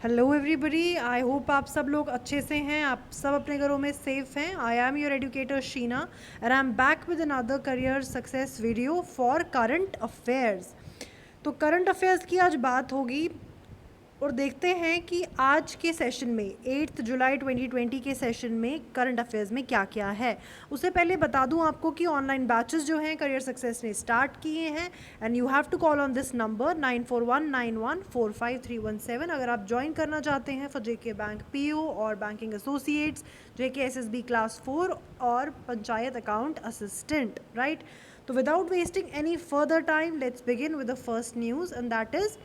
Hello everybody, I hope आप सब लोग अच्छे से हैं, आप सब अपने घरों में सेफ हैं। I am your educator Sheena and I am back with another career success video for current affairs. तो करंट अफेयर्स की आज बात होगी और देखते हैं कि आज के सेशन में 8 जुलाई 2020 के सेशन में करंट अफेयर्स में क्या क्या है। उससे पहले बता दूं आपको कि ऑनलाइन बैचेस जो हैं करियर सक्सेस ने स्टार्ट किए हैं and you have to call on this number 9419145317 अगर आप ज्वाइन करना चाहते हैं फॉर जेके बैंक पीओ और banking associates, JK SSB class 4 और पंचायत अकाउंट असिस्टेंट, राइट। तो without wasting any further time let's begin with the first news and that is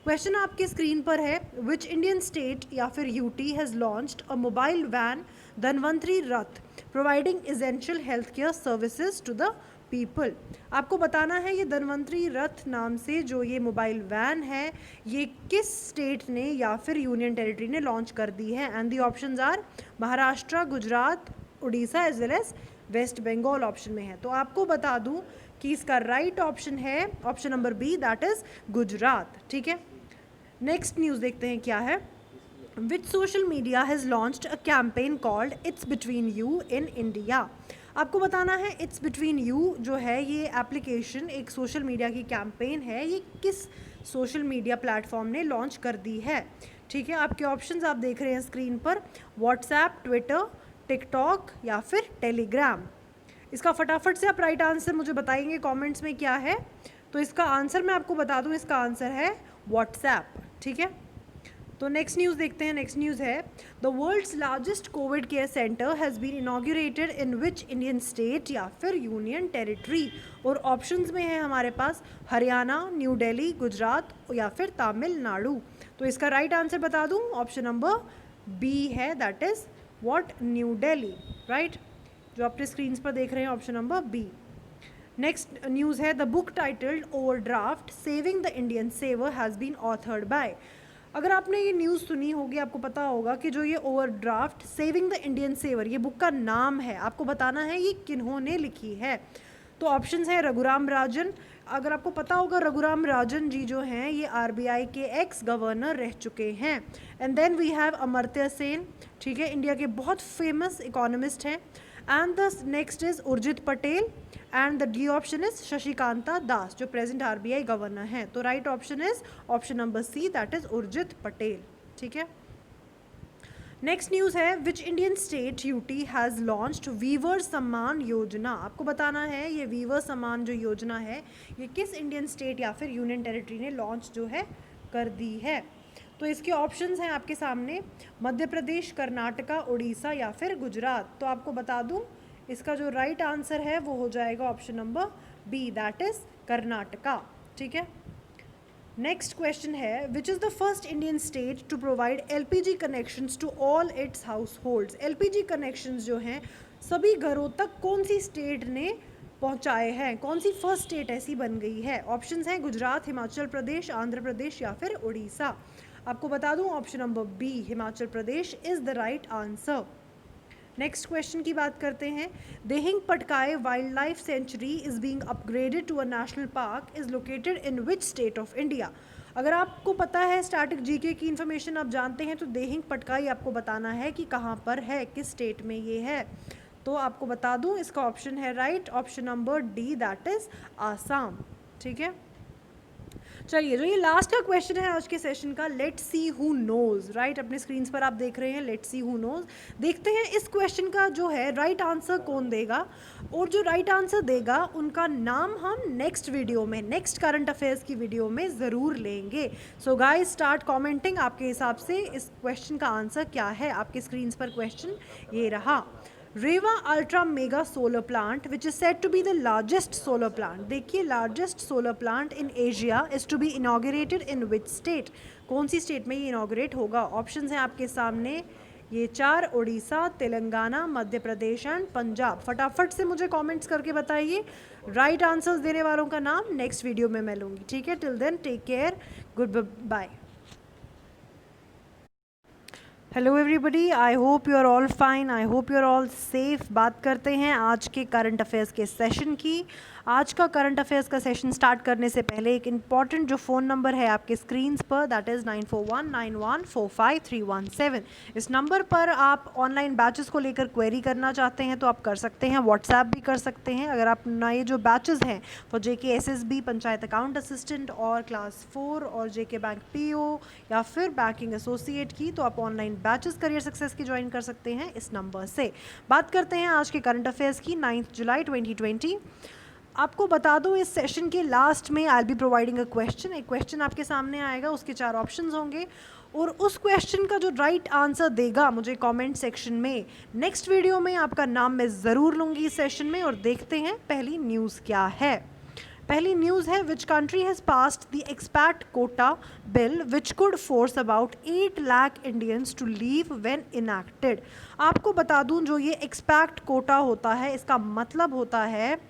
question आपके screen पर है, विच इंडियन स्टेट या फिर UT has launched a mobile van Dhanvantari Rath providing essential health care services to the people. आपको बताना है ये धनवंतरी रथ नाम से जो ये मोबाइल वैन है ये किस स्टेट ने या फिर यूनियन टेरिटरी ने लॉन्च कर दी है। And the options are Maharashtra, Gujarat, Orissa as well as West Bengal option में है। तो आपको बता दूं कि इसका राइट ऑप्शन है option number B, that is Gujarat. ठीक है, नेक्स्ट न्यूज़ देखते हैं क्या है। Which social media has launched a campaign called it's between you in India. आपको बताना है इट्स बिटवीन यू जो है ये एप्लीकेशन एक सोशल मीडिया की कैंपेन है, ये किस सोशल मीडिया प्लेटफॉर्म ने लॉन्च कर दी है। ठीक है, आपके ऑप्शंस आप देख रहे हैं स्क्रीन पर, व्हाट्सएप, ट्विटर, टिकटॉक या फिर टेलीग्राम। इसका फटाफट से आप राइट आंसर मुझे बताएंगे कमेंट्स में क्या है। तो इसका आंसर मैं आपको बता दूं, इसका आंसर है व्हाट्सएप। ठीक है, तो नेक्स्ट न्यूज़ देखते हैं। नेक्स्ट न्यूज़ है, the world's largest covid care centre has been inaugurated in which Indian state या फिर यूनियन टेरिटरी। और ऑप्शंस में है हमारे पास हरियाणा, न्यू दिल्ली, गुजरात या फिर तमिलनाडु। तो इसका राइट आंसर बता दूं, ऑप्शन नंबर बी है, that is what, new Delhi, right, जो अपने स्क्रीन पर देख रहे हैं option number B. Next news है, the book titled overdraft saving the Indian saver has been authored by. अगर आपने ये न्यूज़ सुनी होगी आपको पता होगा कि जो ये overdraft saving the Indian saver ये बुक का नाम है, आपको बताना है ये किन्होंने लिखी है। तो ऑप्शंस हैं रघुराम राजन। अगर आपको पता होगा रघुराम राजन जी जो हैं ये आरबीआई के एक्स गवर्नर रह चुके हैं। And then we have Amartya Sen, ठीक है, इंडिया के बहुत फेमस इकोनॉमिस्ट हैं। And the next is Urjit Patel and the D option is Shashikanta Das जो प्रेजेंट आरबीआई गवर्नर हैं। तो right option is option number C, that is Urjit Patel. ठीक है, नेक्स्ट न्यूज़ है, which Indian state UT has launched weaver Samman Yojana. आपको बताना है ये वीवर सम्मान जो योजना है ये किस इंडियन स्टेट या फिर यूनियन टेरिटरी ने लॉन्च जो है कर दी है। तो इसके ऑप्शंस हैं आपके सामने, मध्य प्रदेश, कर्नाटका, उड़ीसा या फिर गुजरात। तो आपको बता दूं इसका जो राइट आंसर है वो हो जाएगा option number B, that is Karnataka. ठीक है, नेक्स्ट क्वेश्चन है, which is the first Indian state to provide LPG connections to all its households. LPG connections जो हैं सभी घरों तक कौन सी स्टेट ने पहुंचाए हैं, कौन सी फर्स्ट स्टेट ऐसी बन गई है। ऑप्शंस हैं गुजरात, हिमाचल प्रदेश, आंध्र प्रदेश या फिर उड़ीसा। आपको बता दूं option number B, Himachal Pradesh is the right answer. Next question की बात करते हैं, Dehing Patkai wildlife sanctuary is being upgraded to a national park is located in which state of India. अगर आपको पता है स्टैटिक जीके की इन्फॉर्मेशन आप जानते हैं तो देहिंग पटकाई आपको बताना है कि कहाँ पर है, किस स्टेट में ये है। तो आपको बता दूं इसका ऑप्शन है right, option number D, that is Assam. ठीक है, चलिए जो ये लास्ट का क्वेश्चन है आज के सेशन का, let's see who knows, right, अपने स्क्रीन पर आप देख रहे हैं लेट्स सी हु नोज। देखते हैं इस क्वेश्चन का जो है राइट आंसर कौन देगा, और जो राइट आंसर देगा उनका नाम हम नेक्स्ट वीडियो में, नेक्स्ट करंट अफेयर्स की वीडियो में ज़रूर लेंगे। सो गाइस स्टार्ट कॉमेंटिंग, आपके हिसाब से इस क्वेश्चन का आंसर क्या है। आपके स्क्रीन पर क्वेश्चन ये रहा, Rewa ultra mega solar plant which is set to be the largest solar plant. देखिए largest solar plant in Asia is to be inaugurated in which state, कौन सी स्टेट में ये इनॉग्रेट होगा। ऑप्शंस हैं आपके सामने ये चार, उड़ीसा, तेलंगाना, मध्य प्रदेश एंड पंजाब। फटाफट से मुझे कमेंट्स करके बताइए राइट आंसर्स देने वालों का नाम, नेक्स्ट वीडियो में मैं लूँगी। ठीक है, till then take care, good bye. Hello everybody, I hope you are all fine, I hope you are all safe. बात करते हैं आज के करंट अफेयर्स के सेशन की। आज का करंट अफेयर्स का सेशन स्टार्ट करने से पहले एक इम्पॉर्टेंट जो फ़ोन नंबर है आपके स्क्रीन्स पर, दैट इज़ 9419145317। इस नंबर पर आप ऑनलाइन बैचेस को लेकर क्वेरी करना चाहते हैं तो आप कर सकते हैं, व्हाट्सएप भी कर सकते हैं। अगर आप नए जो बैचेस हैं for JKSSB panchayat account assistant और क्लास 4 और JK बैंक PO या फिर बैंकिंग एसोसिएट की, तो आप ऑनलाइन बैचेस करियर सक्सेस की ज्वाइन कर सकते हैं इस नंबर से। बात करते हैं आज के करंट अफेयर्स की 9 जुलाई 2020। आपको बता दूं इस सेशन के लास्ट में आई बी प्रोवाइडिंग अ क्वेश्चन। एक क्वेश्चन आपके सामने आएगा, उसके 4 ऑप्शंस होंगे और उस क्वेश्चन का जो राइट आंसर देगा मुझे कमेंट सेक्शन में नेक्स्ट वीडियो में आपका नाम मैं ज़रूर लूँगी इस सेशन में। और देखते हैं पहली न्यूज़ क्या है। पहली न्यूज़ है, which country has passed the expat quota bill which could force about 8 lakh Indians to leave when enacted. आपको बता दूं जो ये एक्सपैट कोटा होता है इसका मतलब होता है,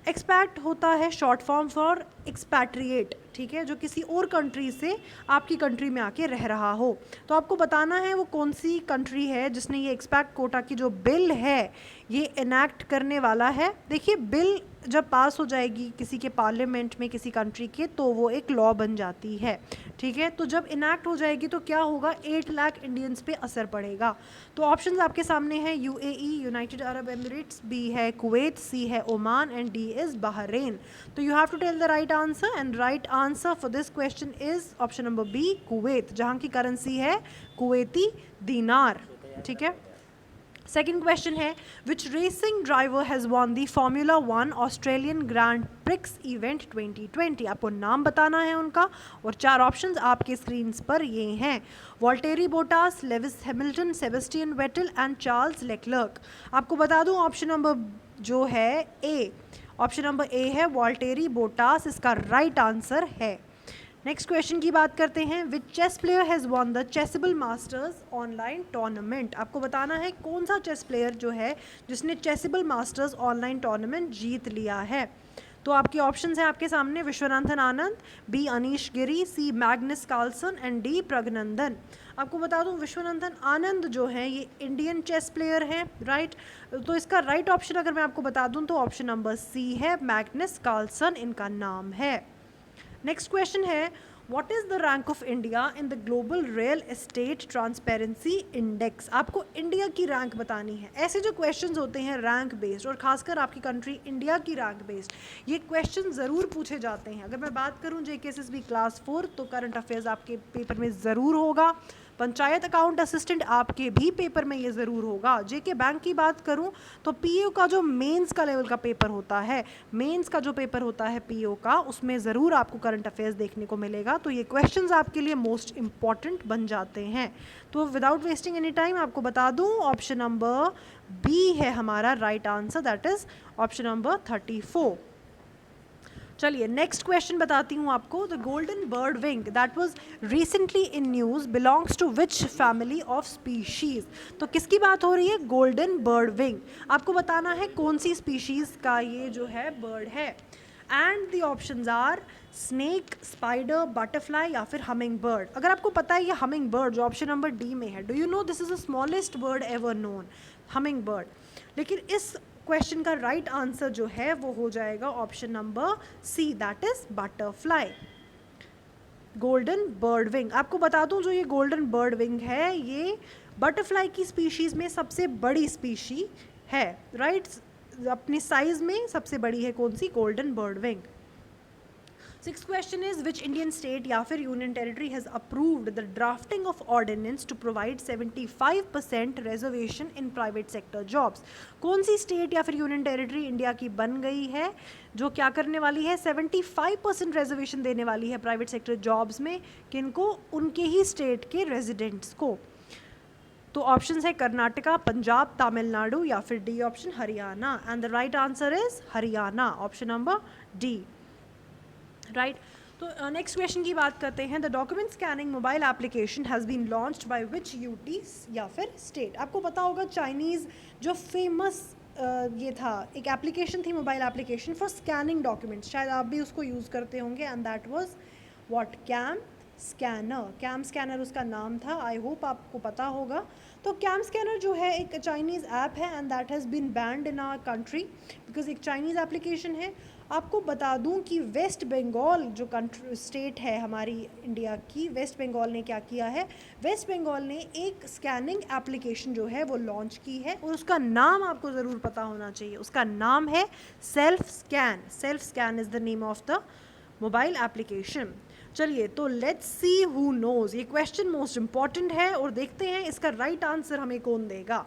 एक्सपैट होता है शॉर्ट फॉर्म फॉर एक्सपैट्रिएट, ठीक है, जो किसी और कंट्री से आपकी कंट्री में आके रह रहा हो। तो आपको बताना है वो कौन सी कंट्री है जिसने ये एक्सपैट कोटा की जो बिल है ये इनैक्ट करने वाला है। देखिए, बिल जब पास हो जाएगी किसी के पार्लियामेंट में किसी कंट्री के तो वो एक लॉ बन जाती है, ठीक है। तो जब इनैक्ट हो जाएगी तो क्या होगा, 8 लाख इंडियंस पे असर पड़ेगा। तो ऑप्शंस आपके सामने हैं, UAE United Arab Emirates, B है कुवैत, C है Oman and D is Bahrain. तो you have to tell the right answer and right answer for this question is option number B Kuwait, जहाँ की currency है Kuwaiti दीनार, ठीक है। Second question है, which racing driver has won the Formula 1 Australian Grand Prix event 2020। आपको नाम बताना है उनका और 4 ऑप्शंस आपके स्क्रीन्स पर ये हैं, Valtteri Bottas, Lewis Hamilton, Sebastian Vettel and Charles Leclerc. आपको बता दूं ऑप्शन नंबर जो है ए, ऑप्शन नंबर ए है वॉल्टेरी बोटास, इसका राइट आंसर है। नेक्स्ट क्वेश्चन की बात करते हैं, which chess player has won the Chessable masters online tournament. आपको बताना है कौन सा चेस प्लेयर जो है जिसने चेसिबल मास्टर्स ऑनलाइन टूर्नामेंट जीत लिया है। तो आपके ऑप्शंस हैं आपके सामने, Viswanathan Anand, B Anish Giri, C Magnus Carlsen and D Praggnanandhaa. आपको बता दूं विश्वनाथन आनंद जो है ये इंडियन चेस प्लेयर हैं, राइट। तो इसका राइट ऑप्शन अगर मैं आपको बता दूं तो ऑप्शन नंबर C है, मैग्नस कार्लसन इनका नाम है। नेक्स्ट क्वेश्चन है, what is the rank of India in the global real estate transparency index. आपको इंडिया की रैंक बतानी है। ऐसे जो क्वेश्चंस होते हैं रैंक बेस्ड और खासकर आपकी कंट्री इंडिया की रैंक बेस्ड, ये क्वेश्चन ज़रूर पूछे जाते हैं। अगर मैं बात करूं JKSSB क्लास 4 तो करंट अफेयर्स आपके पेपर में ज़रूर होगा, पंचायत अकाउंट असिस्टेंट आपके भी पेपर में ये ज़रूर होगा। JK बैंक की बात करूं तो PO का जो मेंस का लेवल का पेपर होता है, मेंस का जो पेपर होता है PO का, उसमें ज़रूर आपको करंट अफेयर्स देखने को मिलेगा। तो ये क्वेश्चंस आपके लिए मोस्ट इम्पॉर्टेंट बन जाते हैं। तो विदाउट वेस्टिंग एनी टाइम आपको बता दूं ऑप्शन नंबर B है हमारा right answer, that is option number 34। चलिए नेक्स्ट क्वेश्चन बताती हूँ आपको, the golden bird wing that was recently in news belongs to which family of species. तो किसकी बात हो रही है, गोल्डन बर्ड विंग। आपको बताना है कौन सी स्पीशीज़ का ये जो है बर्ड है and the options are snake, spider, butterfly या फिर हमिंग बर्ड। अगर आपको पता है ये हमिंग बर्ड जो ऑप्शन नंबर D में है, do you know this is the smallest bird ever known, humming bird. लेकिन इस क्वेश्चन का राइट आंसर जो है वो हो जाएगा option number C, that is butterfly, golden bird wing. आपको बता दूं जो ये गोल्डन बर्ड विंग है ये बटरफ्लाई की स्पीशीज़ में सबसे बड़ी स्पीशी है, राइट। अपनी साइज में सबसे बड़ी है कौन सी, golden bird wing. Six question is, which Indian state या फिर union territory has approved the drafting of ordinance to provide 75% reservation in private sector jobs. कौन सी स्टेट या फिर यूनियन टेरिटरी इंडिया की बन गई है जो क्या करने वाली है, 75% रिजर्वेशन देने वाली है प्राइवेट सेक्टर जॉब्स में, किनको, उनके ही स्टेट के रेजिडेंट्स को। तो ऑप्शंस है कर्नाटका, पंजाब, तमिलनाडु या फिर D option Haryana and the right answer is Haryana, option number D, right. तो नेक्स्ट क्वेश्चन की बात करते हैं, the document scanning mobile application has been launched by which UT या फिर स्टेट। आपको पता होगा चाइनीज़ जो फेमस ये था, एक एप्लीकेशन थी, mobile application for scanning documents, शायद आप भी उसको यूज़ करते होंगे and that was what, cam scanner. Cam scanner उसका नाम था, आई होप आपको पता होगा। तो कैम स्कैनर जो है एक चाइनीज़ ऐप है and that has been banned in our country because एक चाइनीज़ एप्लीकेशन है। आपको बता दूं कि वेस्ट बंगाल जो कंट्री स्टेट है हमारी इंडिया की, वेस्ट बंगाल ने क्या किया है, वेस्ट बंगाल ने एक स्कैनिंग एप्लीकेशन जो है वो लॉन्च की है, और उसका नाम आपको ज़रूर पता होना चाहिए। उसका नाम है self scan. Self scan is the name of the mobile application. चलिए, तो लेट्स सी हु नोज़। ये क्वेश्चन मोस्ट इंपॉर्टेंट है, और देखते हैं इसका राइट आंसर हमें कौन देगा।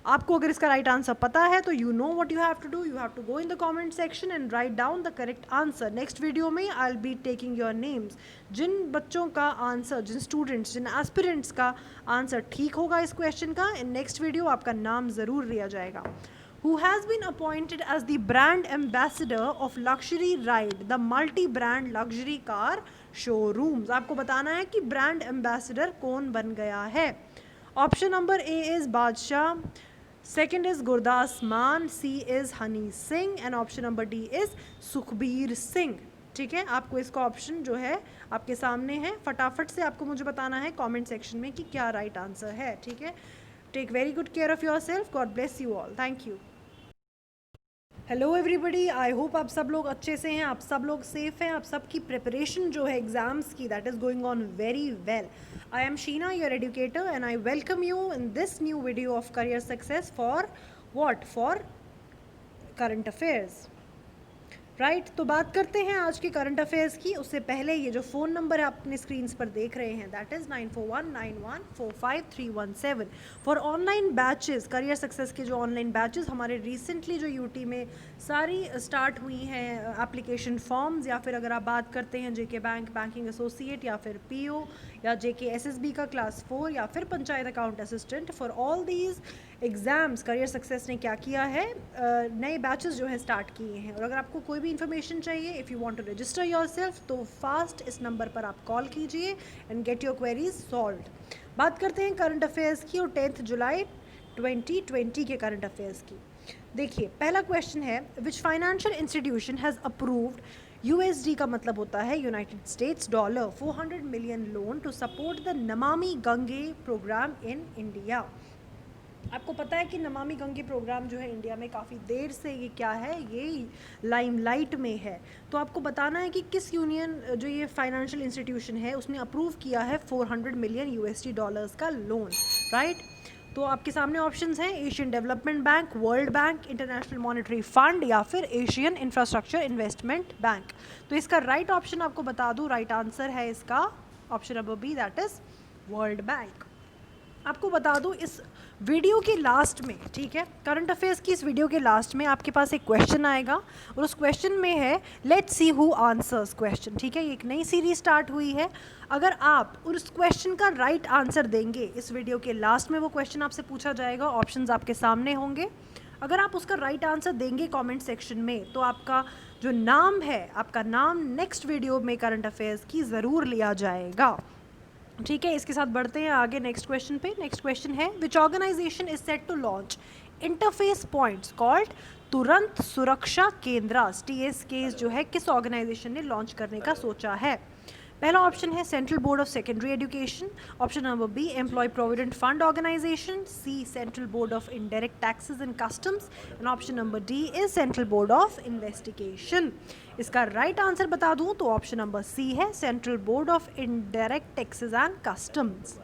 आपको अगर इसका राइट आंसर पता है तो you know what you have to do, you have to go in the comment section and write down the correct answer. Next video में I will be taking your names. जिन बच्चों का आंसर, जिन students, जिन एस्पिरेंट्स का answer ठीक होगा इस क्वेश्चन का, इन नेक्स्ट वीडियो आपका नाम ज़रूर लिया जाएगा। Who has been appointed as the brand ambassador of luxury ride, the multi-brand luxury car showrooms? आपको बताना है कि ब्रांड एम्बेसडर कौन बन गया है। Option number A is Badshah, second is Gurdas Maan, C is Honey Singh, and option number D is Sukhbir Singh. ठीक है, आपको इसका ऑप्शन जो है आपके सामने है, फटाफट से आपको मुझे बताना है कमेंट सेक्शन में कि क्या राइट आंसर है। ठीक है, take very good care of yourself. God bless you all. Thank you. Hello everybody, I hope आप सब लोग अच्छे से हैं, आप सब लोग सेफ हैं, आप सबकी प्रिपरेशन जो है एग्जाम्स की, that is going on very well. I am Sheena, your educator, and I welcome you in this new video of career success for what, for current affairs. Right, तो बात करते हैं आज के करंट अफेयर्स की। उससे पहले ये जो फ़ोन नंबर आप अपने स्क्रीन्स पर देख रहे हैं, that is 9419145317 for online batches. Career success के जो ऑनलाइन बैचेस हमारे रिसेंटली जो यूटी में सारी स्टार्ट हुई हैं एप्लीकेशन फॉर्म्स, या फिर अगर आप बात करते हैं जेके बैंक बैंकिंग एसोसिएट, या फिर पीओ, या जेके एसएसबी का क्लास 4, या फिर panchayat account assistant, for all these exams career success ने क्या किया है, नए बैचेस जो है स्टार्ट किए हैं। और अगर आपको कोई भी इन्फॉर्मेशन चाहिए, if you want to register yourself, तो फास्ट इस नंबर पर आप कॉल कीजिए and get your queries solved. बात करते हैं करंट अफेयर्स की, और 10 जुलाई 2020 के करंट अफेयर्स की। देखिए, पहला क्वेश्चन है, which financial institution has approved USD का मतलब होता है United States dollar 400 million loan to support the Namami Gange programme in India. आपको पता है कि नमामि गंगे प्रोग्राम जो है इंडिया में काफ़ी देर से ये क्या है, ये लाइमलाइट में है। तो आपको बताना है कि किस यूनियन जो ये फाइनेंशियल इंस्टीट्यूशन है उसने अप्रूव किया है 400 मिलियन USD डॉलर्स का लोन। राइट, तो आपके सामने ऑप्शंस हैं, Asian development bank, world bank, international monetary fund, या फिर एशियन इंफ्रास्ट्रक्चर इन्वेस्टमेंट बैंक। तो इसका राइट ऑप्शन आपको बता दूं, राइट आंसर है इसका option number B, that is World Bank. आपको बता दूं, इस वीडियो के लास्ट में, ठीक है, करंट अफेयर्स की इस वीडियो के लास्ट में आपके पास एक क्वेश्चन आएगा, और उस क्वेश्चन में है let's see who answers question. ठीक है, ये एक नई सीरीज स्टार्ट हुई है। अगर आप उस क्वेश्चन का राइट आंसर देंगे, इस वीडियो के लास्ट में वो क्वेश्चन आपसे पूछा जाएगा, ऑप्शंस आपके सामने होंगे। अगर आप उसका राइट आंसर देंगे कमेंट सेक्शन में, तो आपका जो नाम है, आपका नाम नेक्स्ट वीडियो में करंट अफेयर्स की ज़रूर लिया जाएगा। ठीक है, इसके साथ बढ़ते हैं आगे नेक्स्ट क्वेश्चन पे। नेक्स्ट क्वेश्चन है, which organisation is set to launch interface points called Turant Suraksha केंद्रास, TSK जो है, किस ऑर्गेनाइजेशन ने लॉन्च करने का सोचा है। पहला ऑप्शन है central board of secondary education, option number B employ provident fund organisation, C central board of indirect taxes and customs, and option number D is central board of investigation. इसका right answer बता दूं तो option number C है, central board of indirect taxes and customs.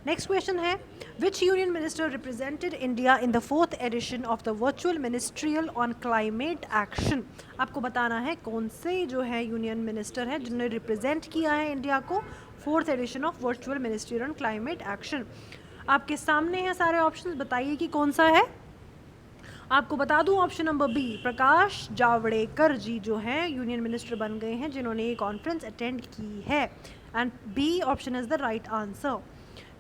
Next question है, which union minister represented India in the 4th edition of the virtual ministerial on climate action. आपको बताना है कौन से जो है यूनियन मिनिस्टर है जिन्होंने रिप्रेजेंट किया है इंडिया को 4th edition of virtual ministerial on climate action. आपके सामने हैं सारे ऑप्शंस, बताइए कि कौन सा है। आपको बता दूं, option number B, Prakash Javadekar जी जो हैं यूनियन मिनिस्टर बन गए हैं जिन्होंने ये कॉन्फ्रेंस अटेंड की है, and B option is the right answer.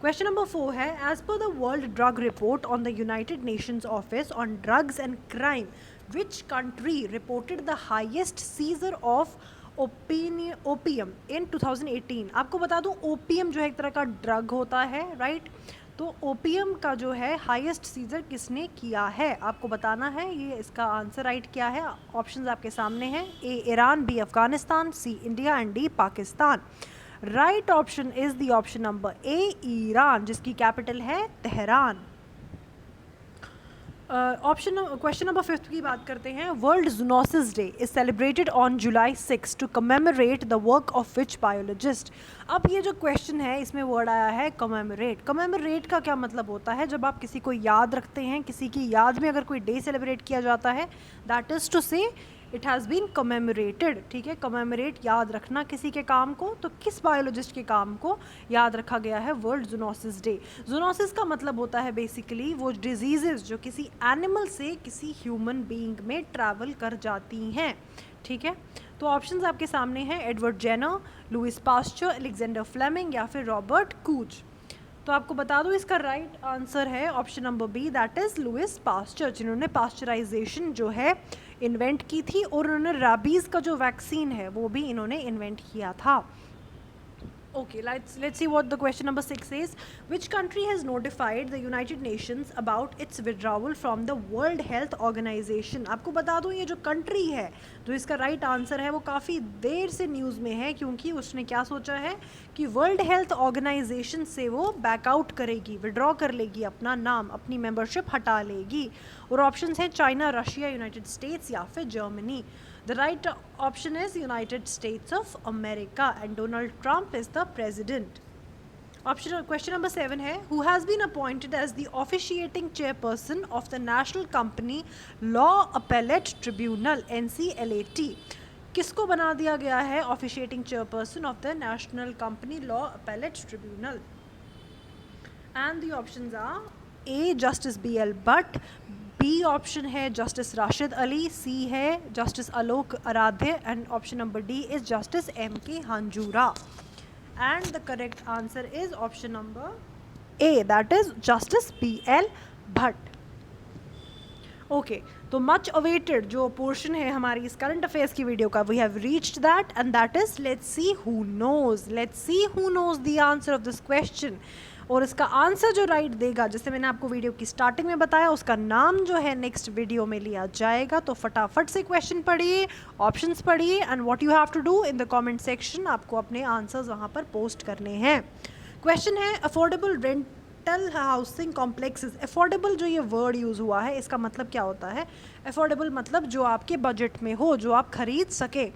Question number 4 है, as per the world drug report on the United Nations office on drugs and crime, which country reported the highest seizure of opium in 2018। आपको बता दूं, opium जो है एक तरह का drug होता है, राइट। तो ओपियम का जो है हाईएस्ट सीजर किसने किया है, आपको बताना है। ये इसका आंसर राइट क्या है, ऑप्शंस आपके सामने हैं, A Iran, B Afghanistan, C India and D Pakistan. Right option is the option number A, Iran, जिसकी कैपिटल है तेहरान। क्वेश्चन नंबर 5 की बात करते हैं. World zoonosis day is celebrated on July 6 to commemorate the work of which biologist. अब ये जो question है इसमें वर्ड आया है कमेमोरेट. कमेमोरेट का क्या मतलब होता है? जब आप किसी को याद रखते हैं, किसी की याद में अगर कोई डे सेलिब्रेट किया जाता है, दैट इज़ टू से इट हैज़ बीन कमेमोरेटेड. ठीक है, कमेमोरेट याद रखना किसी के काम को. तो किस बायोलॉजिस्ट के काम को याद रखा गया है वर्ल्ड जूनोसिस डे? जूनोसिस का मतलब होता है बेसिकली वो डिजीजेस जो किसी एनिमल से किसी ह्यूमन बीइंग में ट्रैवल कर जाती हैं. ठीक है, तो ऑप्शंस आपके सामने हैं. Edward Jenner, Louis Pasteur, Alexander Fleming या फिर रॉबर्ट कूच. तो आपको बता दूं इसका राइट आंसर है option number B, that is Louis Pasteur, जिन्होंने पास्चराइजेशन जो है इन्वेंट की थी. और उन्होंने रैबीज़ का जो वैक्सीन है वो भी इन्होंने इन्वेंट किया था. Okay, let's see what the question number 6 says. Which country has notified the United Nations about its withdrawal from the World Health Organization? आपको बता दूं ये जो कंट्री है जो इसका राइट आंसर है वो काफ़ी देर से न्यूज़ में है, क्योंकि उसने क्या सोचा है कि वर्ल्ड हेल्थ ऑर्गेनाइजेशन से वो बैकआउट करेगी, विड्रॉ कर लेगी अपना नाम, अपनी मेंबरशिप हटा लेगी. और ऑप्शंस हैं चाइना, रशिया, यूनाइटेड स्टेट्स या फिर Germany. The right option is United States of America and Donald Trump is the president. Question number 7 है, who has been appointed as the officiating chairperson of the National Company Law Appellate Tribunal NCLAT. किसको बना दिया गया है officiating chairperson of the National Company Law Appellate Tribunal? And the options are A. Justice B.L. Bhatt, B option है justice Rashid Ali, C है justice Alok Aradhe and option number D is justice M K Hanjura. And the correct answer is option number A, that is justice B L Bhatt. Okay, तो much awaited जो portion है हमारी इस current affairs की video का, we have reached that and that is let's see who knows the answer of this question. और इसका answer जो राइट देगा, जैसे मैंने आपको वीडियो की स्टार्टिंग में बताया, उसका नाम जो है नेक्स्ट वीडियो में लिया जाएगा. तो फटाफट से क्वेश्चन पढ़िए, ऑप्शंस पढ़िए and what you have to do in the comment section, आपको अपने आंसर्स वहाँ पर पोस्ट करने हैं. क्वेश्चन है affordable rental housing complexes. Affordable जो ये वर्ड यूज़ हुआ है इसका मतलब क्या होता है? अफोर्डेबल मतलब जो आपके बजट में हो, जो आप खरीद सके.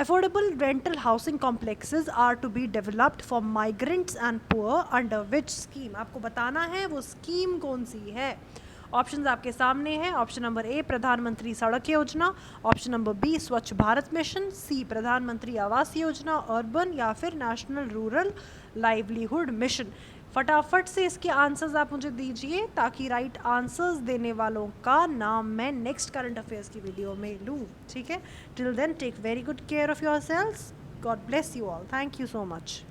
Affordable rental housing complexes are to be developed for migrants and poor under which scheme? आपको बताना है वो स्कीम कौन सी है. ऑप्शंस आपके सामने हैं. ऑप्शन नंबर ए प्रधानमंत्री सड़क योजना, ऑप्शन नंबर बी स्वच्छ भारत मिशन, सी प्रधानमंत्री आवास योजना अर्बन या फिर नेशनल रूरल लाइवलीहुड मिशन. फटाफट से इसके आंसर्स आप मुझे दीजिए ताकि राइट आंसर्स देने वालों का नाम मैं नेक्स्ट करंट अफेयर्स की वीडियो में लूँ. ठीक है, till then take very good care of yourselves. God bless you all. Thank you so much.